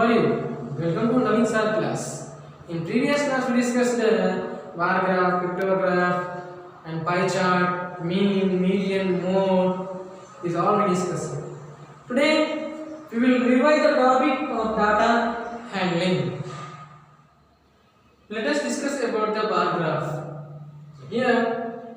are you? Welcome to Naveen Sir class. In previous class we discussed bar graph, cryptograph and pie chart, mean, median, mode. Is all we discussed. Today we will revise the topic of data handling. Let us discuss about the bar graph. Here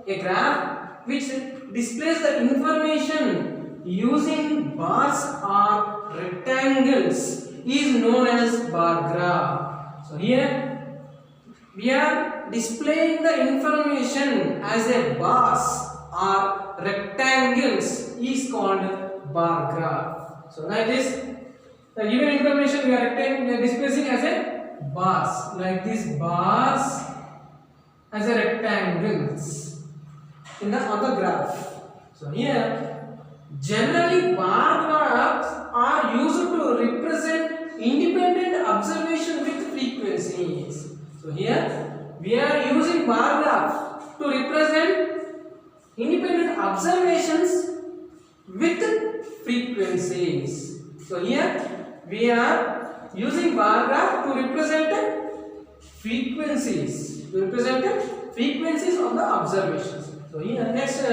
a graph which displays the information using bars or rectangles is known as bar graph. So here we are displaying the information as a bars or rectangles is called bar graph. So like this, the given information we are displaying as a bars, like this bars as a rectangles in the other graph. So here generally bar graphs are used to represent independent observation with frequencies. So here we are using bar graph to represent independent observations with frequencies. So here we are using bar graph to represent frequencies, of the observations. So here next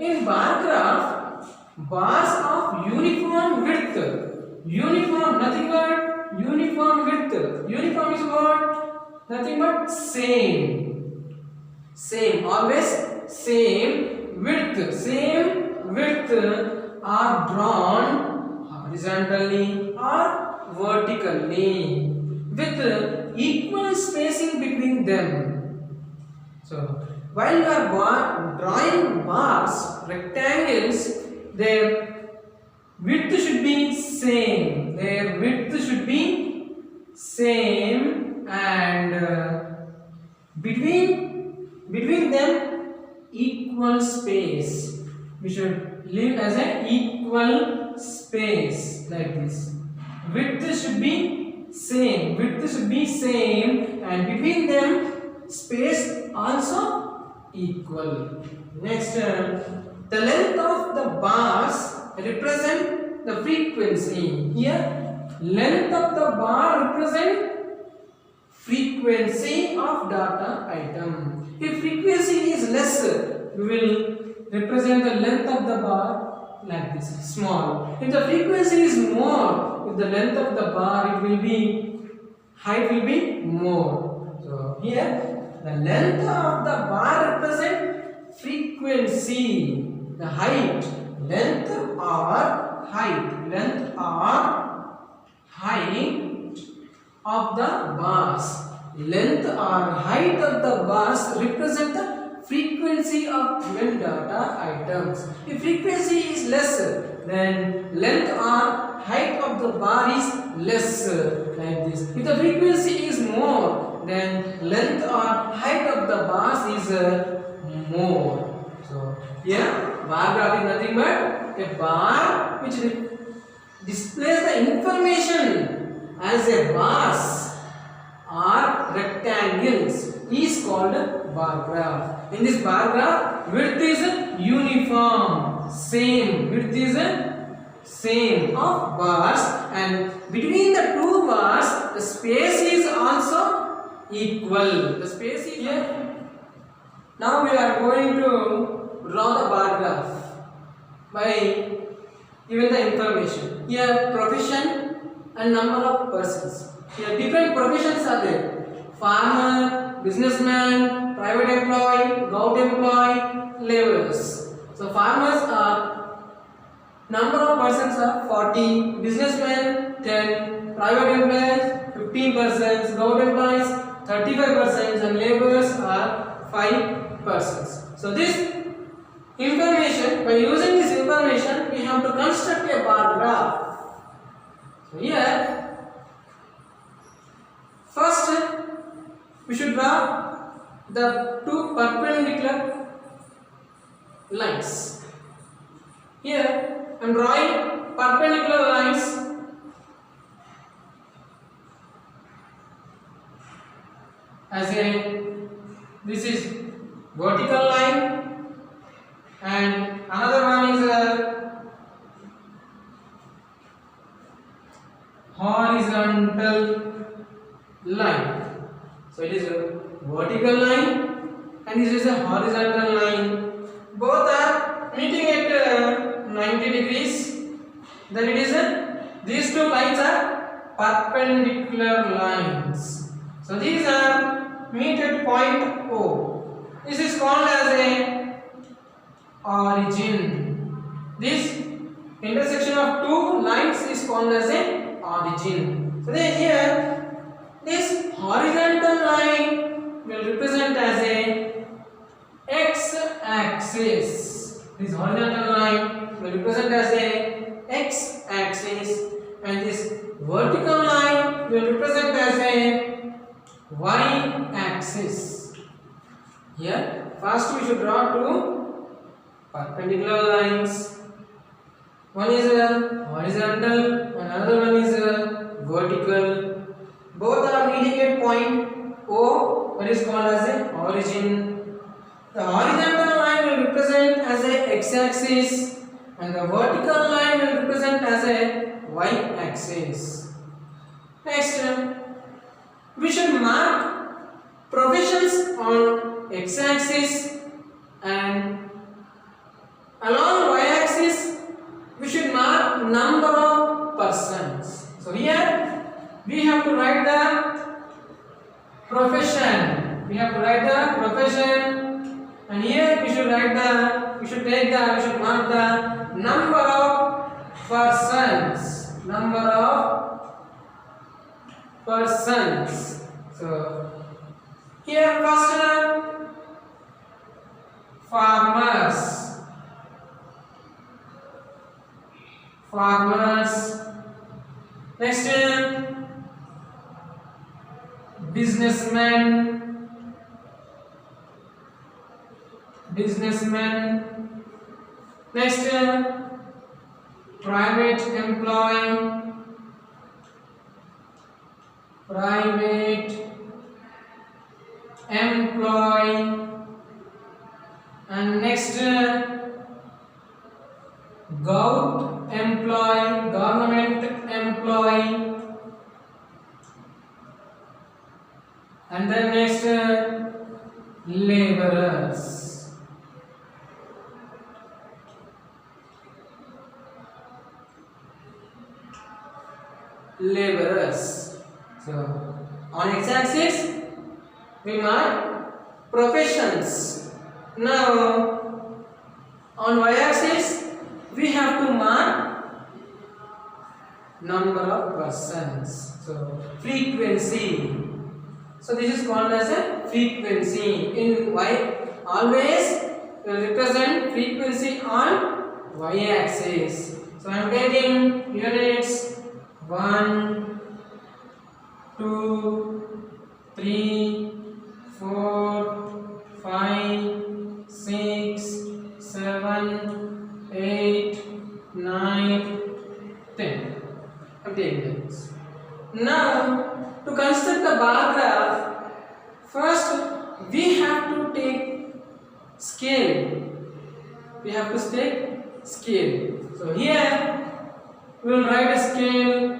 in bar graph, bars of uniform width, uniform nothing but uniform width, uniform is what? Nothing but same, always same width are drawn horizontally or vertically with equal spacing between them. So while you are drawing bars, rectangles, their width should be same. And between them equal space. We should leave as an equal space like this. Width should be same, and between them space also equal. Next, the length of the bars represent the frequency. Here, length of the bar represent frequency of data item. If frequency is less, we will represent the length of the bar like this, small. If the frequency is more, if the length of the bar, it will be height will be more. So here the length of the bar represent frequency, the height, length or height of the bars. Length or height of the bars represent the frequency of given data items. If frequency is less, then length or height of the bar is less, like this. If the frequency is more, then length or height of the bars is more. So here bar graph is nothing but a bar which displays the information as a bars or rectangles is called bar graph. In this bar graph, width is uniform, same of bars, and between the two bars the space is also equal. The space is here. Now we are going to draw the bar graph by giving the information. Here profession and number of persons. Here different professions are there: farmer, businessman, private employee, government employee, laborers. So farmers are number of persons are 40, businessmen 10, private employees 15 persons, government employees 35 persons, and laborers are 5 persons. So this information, by using this information, we have to construct a bar graph. So here first we should draw the two perpendicular lines. Here I am drawing perpendicular lines as this is vertical line and another one is a horizontal horizontal line. So it is a vertical line and this is a horizontal line. Both are meeting at 90 degrees. Then it is these two lines are perpendicular lines. So these are meet at point O. This is called as a origin. This intersection of two lines is called as a origin. So then here this horizontal line will represent as a x-axis. This horizontal line will represent as a x-axis and this vertical line will represent as a y-axis. Here first we should draw two perpendicular lines. One is a horizontal and another one is a vertical. Both are meeting at point O, that is called as a origin. The horizontal line will represent as a x-axis and the vertical line will represent as a y-axis. Next, we should mark professions on x-axis and along y-axis we should mark number of persons. So here we have to write the profession. We have to write the profession, and here we should mark the number of persons. Number of persons. So here first farmers. Farmers. Next businessmen. Businessmen. Next private employee. Private employee. And next government employee. And then next laborers. Laborers. So on x-axis we mark professions. Now on y-axis we have to mark number of persons. So frequency. So this is called as a frequency. In y, always will represent frequency on y-axis. So I am taking units 1, 2, 3, 4, 5, 6, 7, 8, 9, 10. I am taking this. Now to construct the bar graph, first we have to take scale. We have to take scale. So here we will write a scale.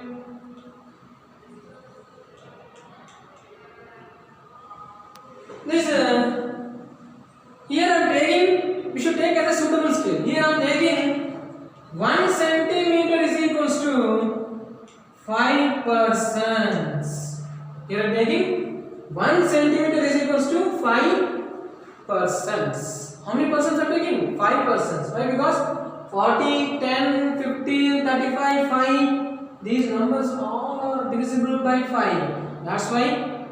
This here I am taking. We should take as a suitable scale. Here I am taking 1 centimeter is equals to 5 persons. Here I am taking 1 centimeter is equals to 5 persons. How many persons are taking? 5 persons. Why? Because 40, 10, 15, 35, 5. These numbers all are divisible by 5. That's why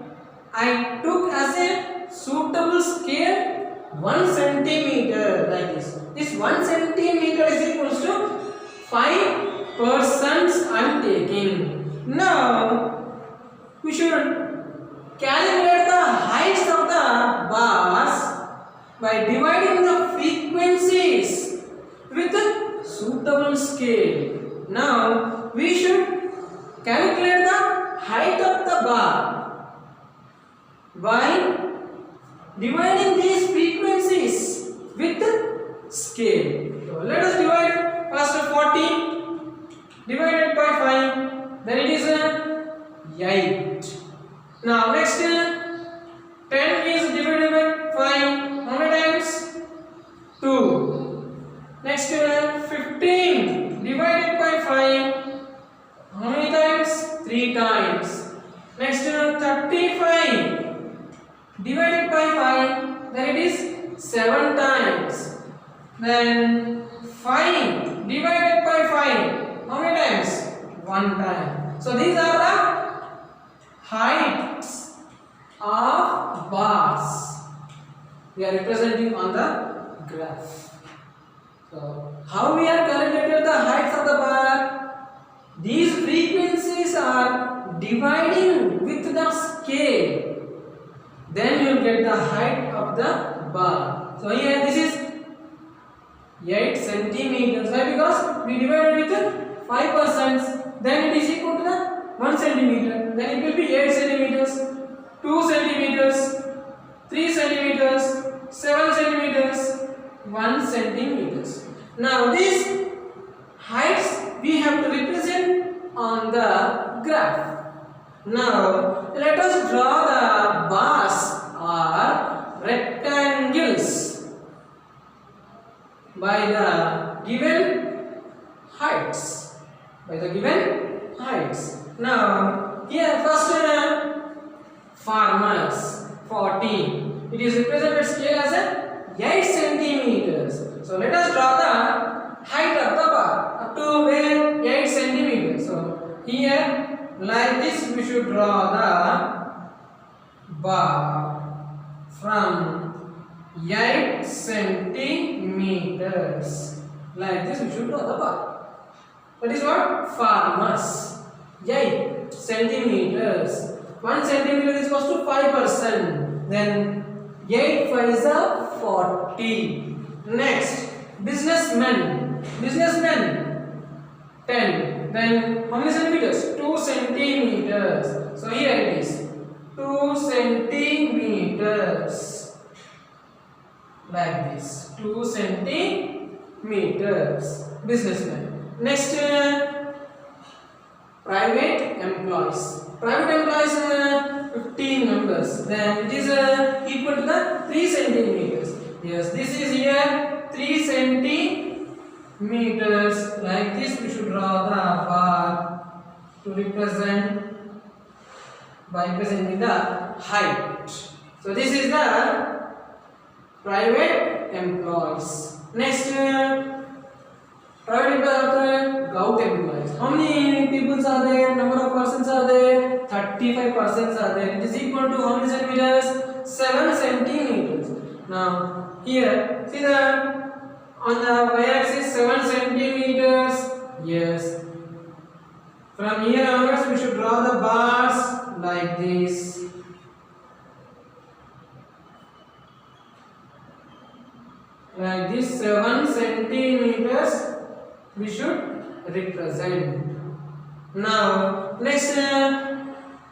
I took as a suitable scale 1 centimeter like this. This 1 centimeter is equals to 5 persons I am taking. Now we should calculate the heights of the bars by dividing the frequencies with a suitable scale. Now we should calculate the height of the bar by dividing these frequencies with the scale. So let us divide first 40 divided by 5, then it is Next 15 divided by 5. How many times? 3 times. Next 35 divided by 5. Then it is 7 times. Then 5 divided by 5. How many times? 1 time. So these are the heights of bars we are representing on the graph. So how we are calculated the heights of the bar? These frequencies are dividing with the scale. Then you will get the height of the bar. So here this is 8 centimeters. Why? Because we divided with 5%. Then it is equal to the 1 centimeter. Then it will be 8 centimeters, 2 centimeters, 3 centimeters, 7 centimeters, 1 centimeters. Now these heights we have to represent on the graph. Now let us draw the bars or rectangles by the given heights. Now here first farmers 14. It is represented scale as a 8 centimeters. So let us draw the height of the bar up to where 8 centimeters. So here like this we should draw the bar from 8 centimeters. Like this we should draw the bar. That is what? Farmers. 8 centimeters. 1 centimeter is equals to 5%. Then 8 5 is 40. Next, businessmen. 10. Then how many centimeters? 2 centimeters. So here it is 2 centimeters. Like this. 2 centimeters. Businessmen. Next, private employees. Private employees 15 members. Then it is equal to the 3 centimeters. Yes, this is here 3 centimeters. Like this we should draw the bar to represent by representing the height. So this is the private employees. Next, private employees, government employees. How many people are there? Number of persons are there? 35 persons are there. It is equal to how many centimeters? 7 centimeters. Now here, see that on the y-axis 7 centimeters. Yes. From here onwards, we should draw the bars like this. Like this 7 centimeters we should represent. Now next,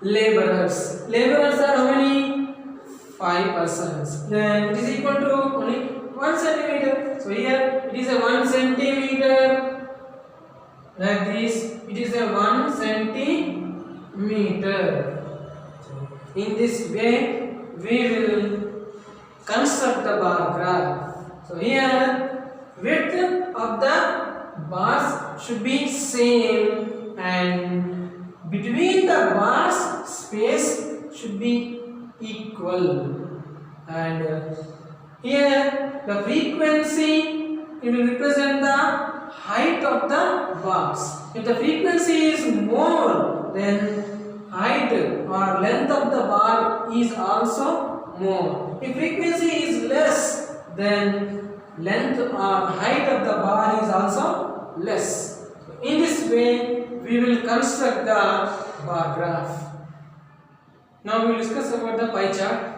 laborers. Laborers are how many? 5 persons. Then it is equal to only 1 centimeter. So here it is a 1 centimeter. Like this, it is a 1 centimeter. In this way, we will construct the bar graph. So here, width of the bars should be same, and between the bars space should be equal. And here the frequency, it will represent the height of the bars. If the frequency is more, then height or length of the bar is also more. If frequency is less, then length or height of the bar is also less. In this way, we will construct the bar graph. Now we will discuss about the pie chart.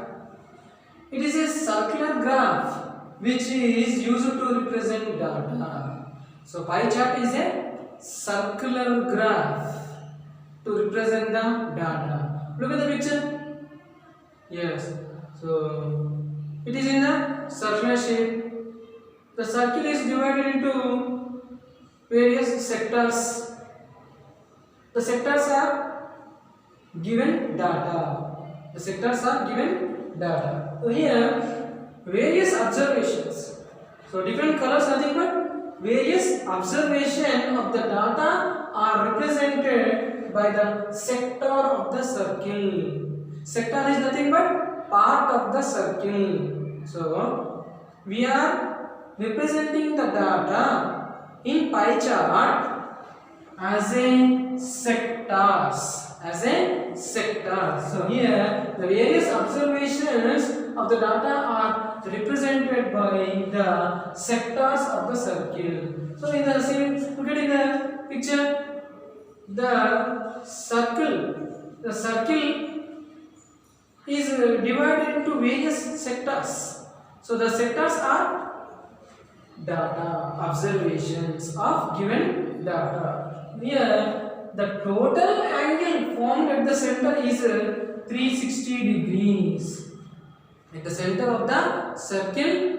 It is a circular graph which is used to represent data. So pie chart is a circular graph to represent the data. Look at the picture. Yes. So it is in the circular shape. The circle is divided into various sectors. The sectors are given data. So here various observations. So different colors, nothing but various observation of the data are represented by the sector of the circle. Sector is nothing but part of the circle. So we are representing the data in pie chart as a sectors. So here the various observations of the data are represented by the sectors of the circle. So in the same, look at in the picture, the circle is divided into various sectors. So the sectors are data, observations of given data. Here the total angle formed at the center is 360 degrees. At the center of the circle,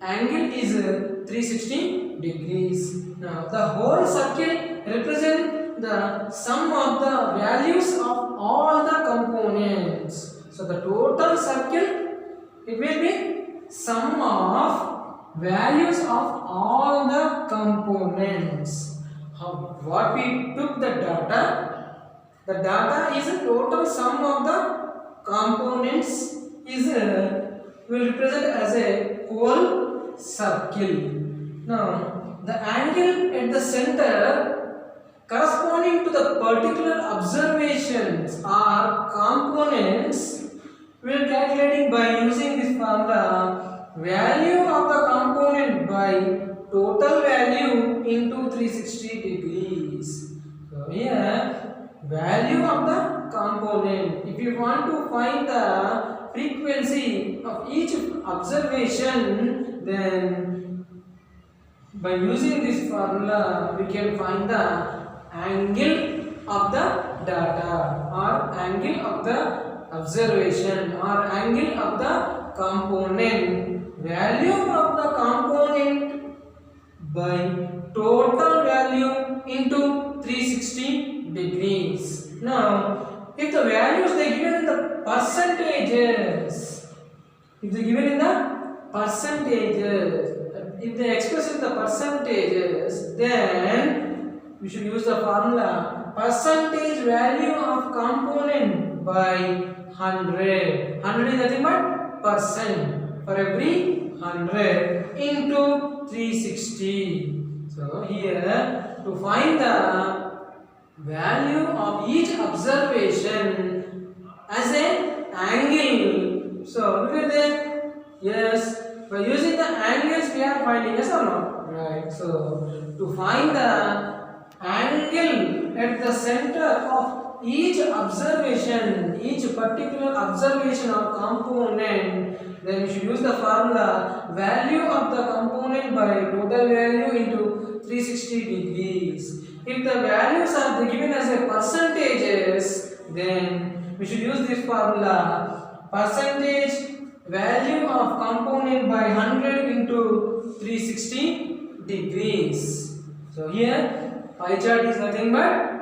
angle is 360 degrees. Now the whole circle represents the sum of the values of all the components. So the total circle, it will be sum of values of all the components. What we took the data is a total sum of the components is will represent as a whole circle. Now the angle at the center corresponding to the particular observations or components we are calculating by using this formula, value of the component by total value into 360 degrees. So here value of the component, if you want to find the frequency of each observation, then by using this formula we can find the angle of the data or angle of the observation or angle of the component, value of the component by total value into 360 degrees. Now if the values they given in the percentages, if they given in the percentages, if they express in the percentages, then we should use the formula percentage value of component by 100. 100 is nothing but percent for every 100 into 360. So here to find the value of each observation as an angle. So look at that. Yes, by using the angles we are finding, yes or no? Right. So to find the angle at the center of each observation, each particular observation or component, then we should use the formula value of the component by total value into 360 degrees. If the values are given as a percentages, then we should use this formula percentage value of component by 100 into 360 degrees. So here pie chart is nothing but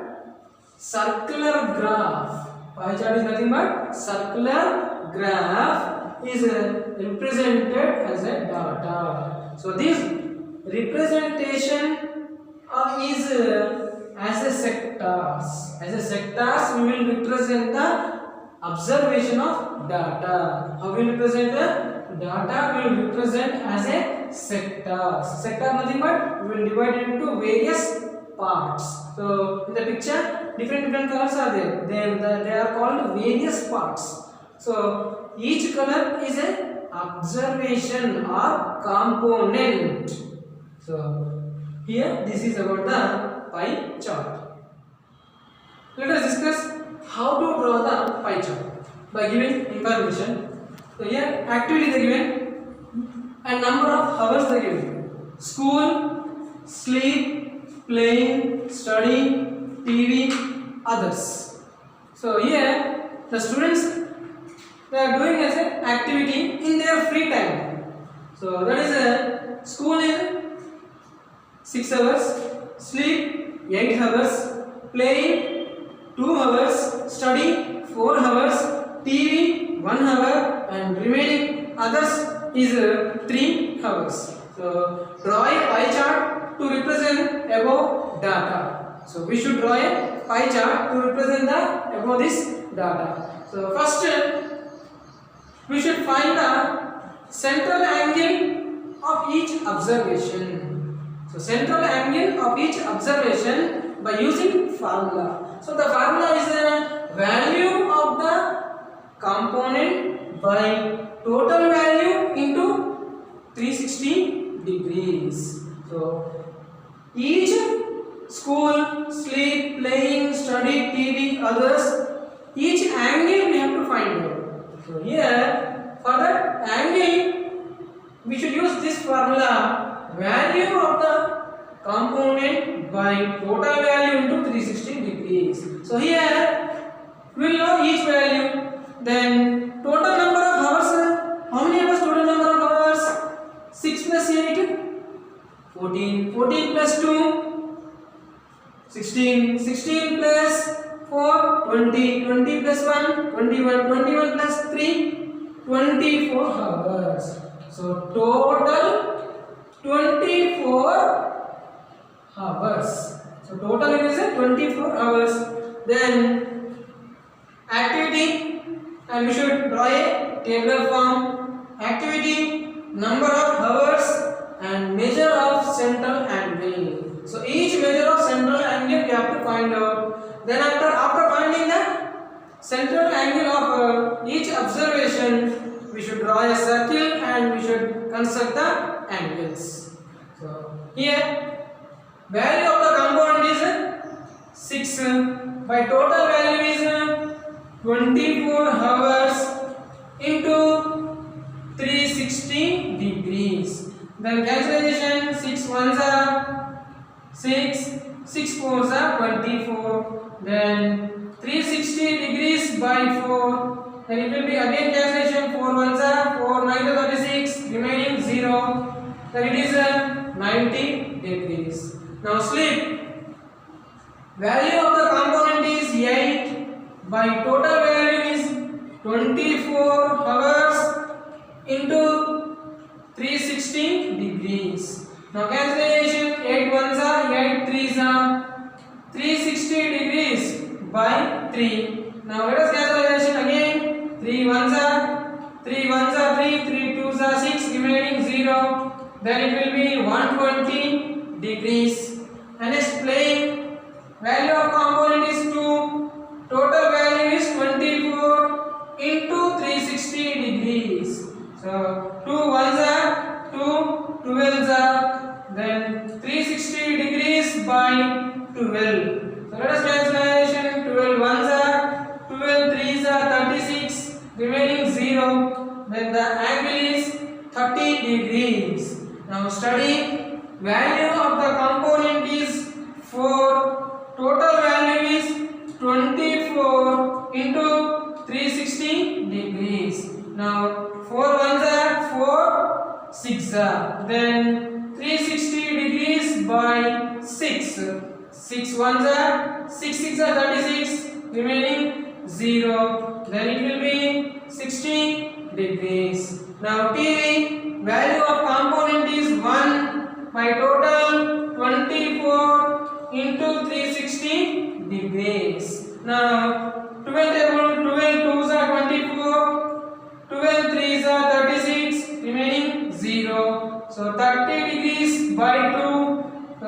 circular graph. Pie chart is nothing but circular graph is represented as a data. So this representation is as a sectors. As a sectors we will represent the observation of data. How will represent the data? Will represent as a sectors. Sector nothing but we will divide it into various parts. So in the picture different colors are there. They are called various parts. So each color is a observation or component. So here this is about the pie chart. Let us discuss how to draw the pie chart by giving information. So here activity they given and number of hours they given. School, sleep, playing, study, TV, others. So here the students they are doing as an activity in their free time. So that is a school is 6 hours, sleep 8 hours, playing 2 hours, study 4 hours, TV 1 hour, and remaining others is 3 hours. So draw a pie chart to represent above data. So we should draw a pie chart to represent the above this data. So first we should find the central angle of each observation. So central angle of each observation by using formula. So the formula is the value of the component by total value into 360 degrees. So each school, sleep, playing, study, TV, others, each angle we have to find out. So here for that angle we should use this formula, value of the component by total value into 360 degrees. So here we will know each value. Then total number of hours, how many hours total number of hours? 6 plus 8, 14, 14 plus 2, 16, 16 plus 4, 20, 20 plus 1, 21, 21 plus 3, 24 hours. So total 24 hours. So total it is 24 hours. Then activity, and we should draw a table form. Activity, number of hours and measure of central angle. So each measure of central angle we have to find out. Then after finding the central angle of each observation, we should draw a circle and we should construct the angles. So here value of the component is 6 by total value is 24 hours into 360 degrees. Then calculation, 6 ones are 6, 6 fours are 24. Then 360 degrees by 4. Then it will be again calculation, 4 ones are 4, 9 to 36, remaining 0. Then it is 90 degrees. Now sleep. Value of the component is 8 by total value is 24 hours into 360 degrees. Now calculation, 8 ones are 8 threes are 360 degrees by 3. Now let us calculation again, 3 ones are 3 twos are 6, remaining 0. Then it will be 120 degrees. And next plane, value of component is 2. Total value is 24 into 360 degrees. So 2 ones are 2, 12s are, then 360 degrees by 12. So let us calculation, 12 ones are 12, threes are 36, remaining 0. Then the angle is 30 degrees. Now study, value of the component is 4, total value is 24 into 360 degrees. Now 4 ones are 4, 6 are, then 360 degrees by 6. 6 ones are 6, 6 are 36, remaining 0. Then it will be 60 degrees. Now TV, value of component is 1 by total 24 into 360 degrees. Now 12 table, 12 twos are 24, 12 threes are 36, remaining 0. So 30 degrees by 2,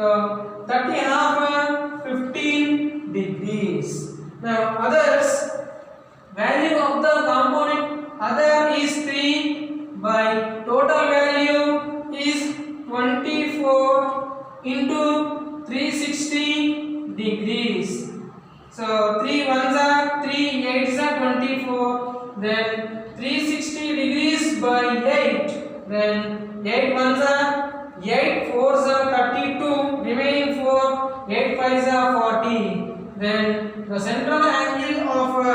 30 half 15 degrees. Now others, value of the component other is 3 by total value is 24 into 360 degrees. So 3 ones are 3, 8s are 24, then 360 degrees by 8, then 8 ones are 8, 4s are 32, remaining 4, 8 5s are 40. Then the central angle of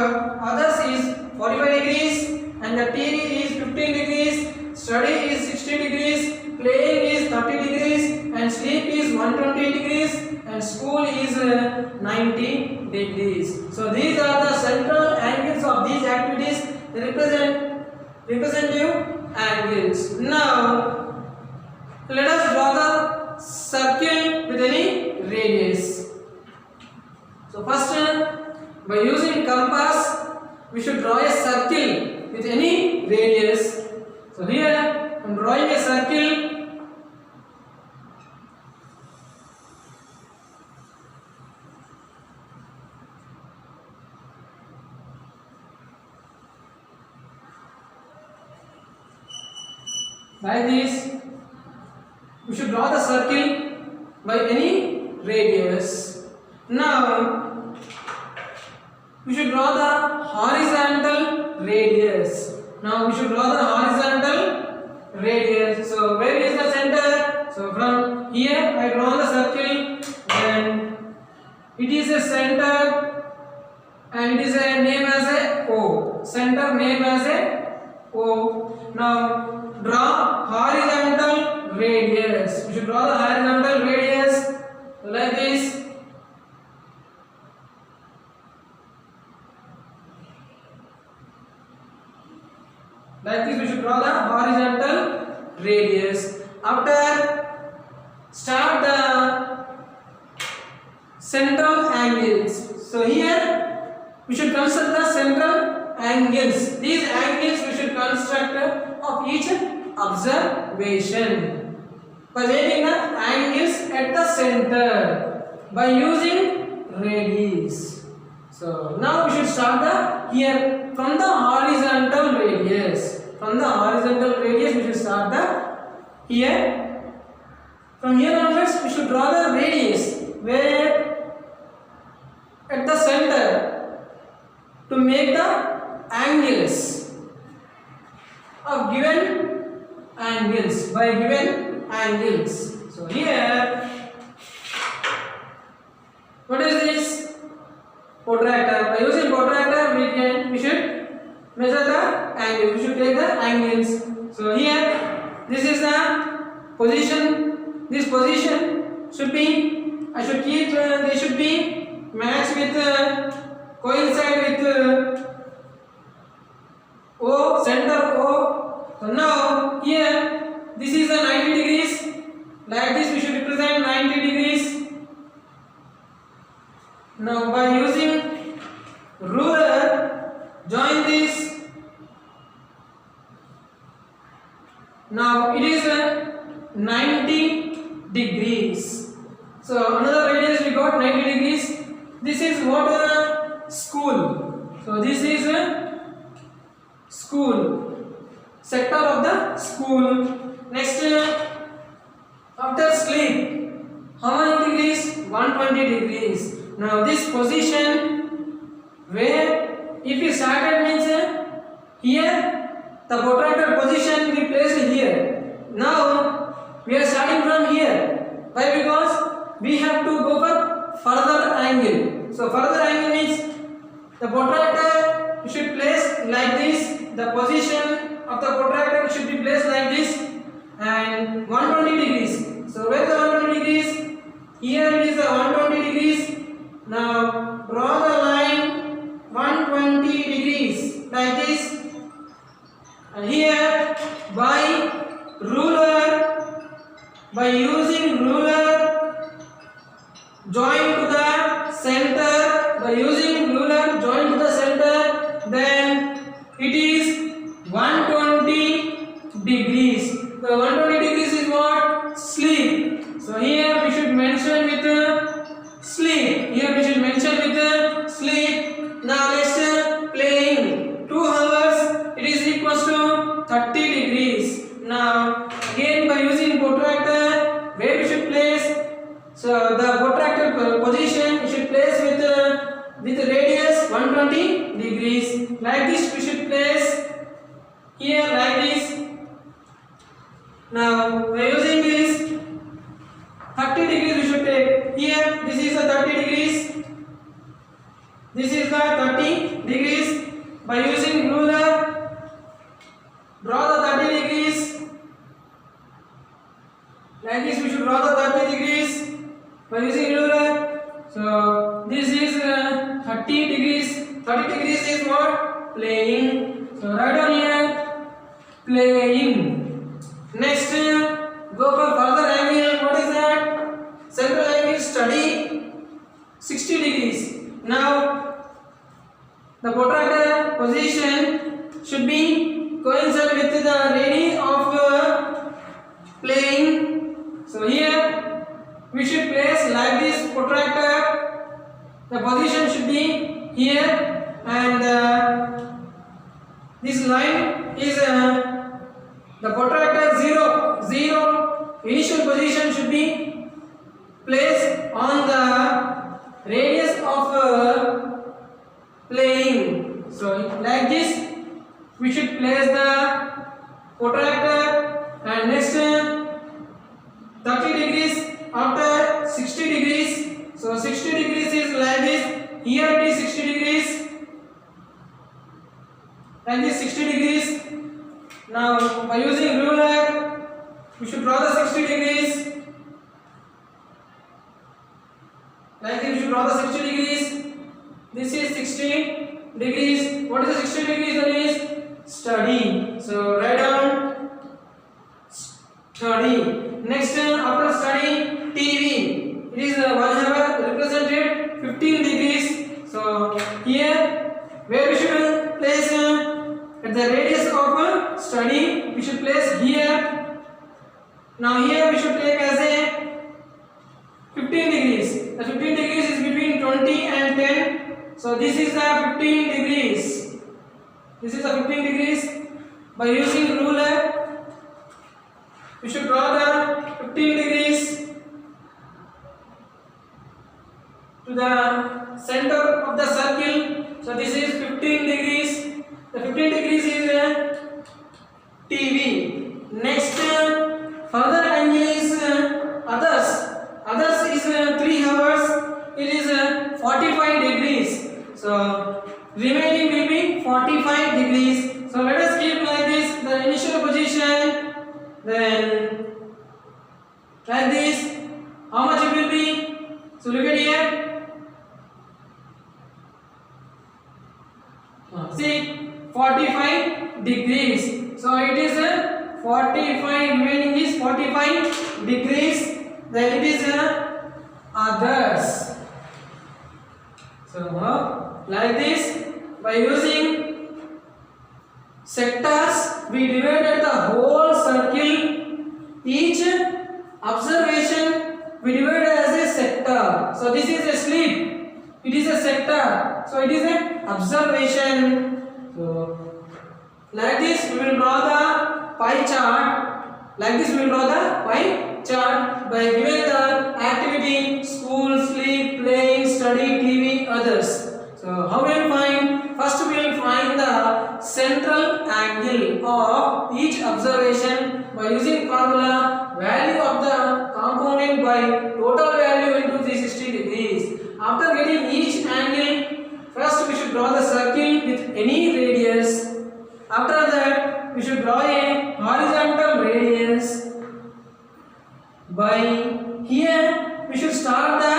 others is 45 degrees and the TV is 15 degrees, study is 60 degrees, playing is 30 degrees and sleep is 120 degrees and school is 90 degrees. So these are the central angles of these activities, representative angles. Now let us draw the circle with any radius. So first, by using compass, we should draw a circle with any radius. So here I am drawing a circle. Like this, we should draw the circle by any radius. Now, we should draw the horizontal radius. Now, we should draw the horizontal radius. So, where is the center? So, from here, I draw the circle, and it is a center, and it is a name as a O. Center name as a O. Now, draw horizontal radius. We should draw the horizontal radius like this. Like this, we should draw the horizontal radius. After, start the central angles. So here, we should construct the central angles. These angles we should construct of each observation by making the angles at the center by using radius. So now we should start the here from the horizontal radius. From the horizontal radius we should start the here. From here onwards we should draw the radius where at the center to make the angles of given angles by given angles. So here, what is this? Protractor. By using protractor, we should measure the angles. We should take the angles. So here, this is the position. This position should be. I should keep. They should be matched with coincide with O, center O. So now here this is a 90 degrees. Like this we should represent 90 degrees. Now by using ruler, join this. Now it is a 90 degrees. So another radius we got 90 degrees. This is what school. So this is a school, sector of the school. Next, after sleep, how many degrees? 120 degrees. Now this position where if we started means here the protractor position we placed here. Now we are starting from here. Why? Because we have to go for further angle. So further angle means the protractor we should place like this. The position of the protractor should be placed like this and 120 degrees. So where is the 120 degrees? Here it is the 120 degrees. Now draw the line 120 degrees like this. And here by ruler, by using ruler, join to the center. By using ruler, join to the center. Then it is 120 degrees. So 120 degrees is what? Sleep. So here we should mention with sleep. Here we should mention with sleep. Now next playing. 2 hours it is equals to 30 degrees. Now again by using protractor, where we should place? So the protractor position we should place with radius 120 degrees. Like this we should place here like this. Now by using this 30 degrees we should take here. This is the 30 degrees. This is the 30 degrees. By using ruler, draw the 30 degrees. Like this we should draw the 30 degrees by using ruler. So this is 30 degrees. 30 degrees is what? Playing. So write down here playing. Next go for further angle. What is that? 60 degrees. Now the protractor position should be coincide with the radius of plane. So here we should place like this protractor. The position should be here, and this line is the protractor 0. Initial position should be placed on the radius of plane. So like this we should place the protractor, and next 30 degrees after 60 degrees. So 60 degrees is like this. Here it is 60 degrees. Like this 60 degrees. Now by using ruler we should draw the 60 degrees. Like this we should draw the 60 degrees. This is 60 degrees. What is the 60 degrees? That is study. So write down study. Next after study, TV. It is 1 hour represented 15 degrees. So here where we should place at the radius of study we should place here. Now here we should take as a 15 degrees. The 15 degrees is between 20 and 10. So this is the 15 degrees. This is the 15 degrees. By using ruler we should draw the 15 degrees to the center of the circle. So this is 15 degrees. The 15 degrees is TV. Next further angle is others. Others is 3 hours. It is 45 degrees. So remaining will be 45 degrees. So let us keep like this the initial position. Then like this. How much it will be? So look at here. See 45 degrees. So it is 45, remaining is 45 degrees. Then it is others. So like this, by using sectors we divided the whole circle. Each observation we divided as a sector. So this is a sleep. It is a sector. So it is an observation. So like this we will draw the pie chart. Like this we will draw the pie chart by giving the activity: school, sleep, playing, study, TV, others. So how we will find? First we will find the central angle of each observation by using formula value of the component by total value into 360 degrees. After getting each angle, first we should draw the circle with any radius. After that we should draw a horizontal radius. By here we should start the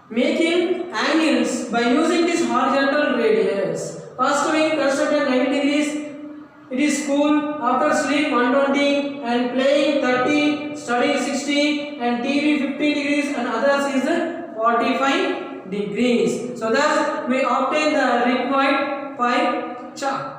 making angles by using this horizontal radius. First we constructed 90 degrees. It is school. After sleep 120 and playing 30, study 60 and TV 50 degrees and others is 45 degrees. So thus we obtain the required pie chart.